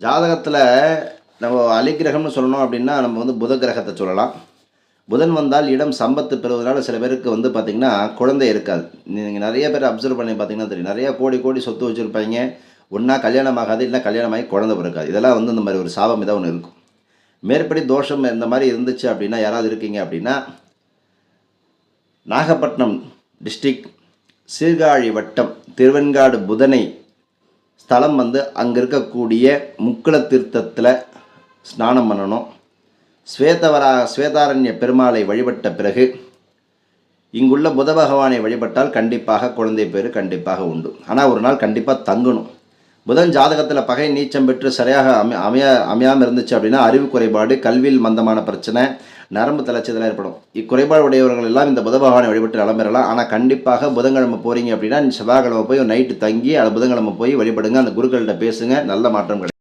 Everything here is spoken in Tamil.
ஜாதகத்தில் நம்ம அலிக்கிரகம்னு சொல்லணும் அப்படின்னா நம்ம வந்து புத கிரகத்தை சொல்லலாம். புதன் வந்தால் இடம் சம்பத்து பெறுவதனால சில பேருக்கு வந்து பார்த்திங்கன்னா குழந்தை இருக்காது. நீங்கள் நிறைய பேர் அப்சர்வ் பண்ணி பார்த்தீங்கன்னா தெரியும். நிறையா கோடி கோடி சொத்து வச்சுருப்பாங்க. ஒன்றா கல்யாணம் ஆகாது, இல்லை கல்யாணமாகி குழந்தை பிறக்காது. இதெல்லாம் வந்து இந்த மாதிரி ஒரு சாபம் இதாக ஒன்று இருக்கும். மேற்படி தோஷம் இந்த மாதிரி இருந்துச்சு அப்படின்னா யாராவது இருக்கீங்க அப்படின்னா நாகப்பட்டினம் டிஸ்ட்ரிக்ட் சீர்காழி வட்டம் திருவெண்காடு புதனை ஸ்தலம் வந்து அங்கே இருக்கக்கூடிய முக்குள தீர்த்தத்தில் ஸ்நானம் பண்ணணும். ஸ்வேதாரண்ய பெருமாளை வழிபட்ட பிறகு இங்குள்ள புத பகவானை வழிபட்டால் கண்டிப்பாக குழந்தை பேர் கண்டிப்பாக உண்டு. ஆனால் ஒரு நாள் கண்டிப்பாக தங்கணும். புதன் ஜாதகத்தில் பகை நீச்சம் பெற்று சரியாக அமையாமல் இருந்துச்சு அப்படின்னா அறிவு குறைபாடு, கல்வியில் மந்தமான பிரச்சனை, நரம்பு தளர்ச்சிதெல்லாம் ஏற்படும். இக்குறைபாடு உடையவர்கள் எல்லாம் இந்த புத பகவானை வழிபட்டு நலம் பெறலாம். ஆனால் கண்டிப்பாக புதன்கிழமை போகிறீங்க அப்படின்னா செவ்வாய்க்கிழமை போய் நைட்டு தங்கி புதன்கிழமை போய் வழிபடுங்க. அந்த குருக்கள்கிட்ட பேசுங்க, நல்ல மாற்றம் கிடைக்கும்.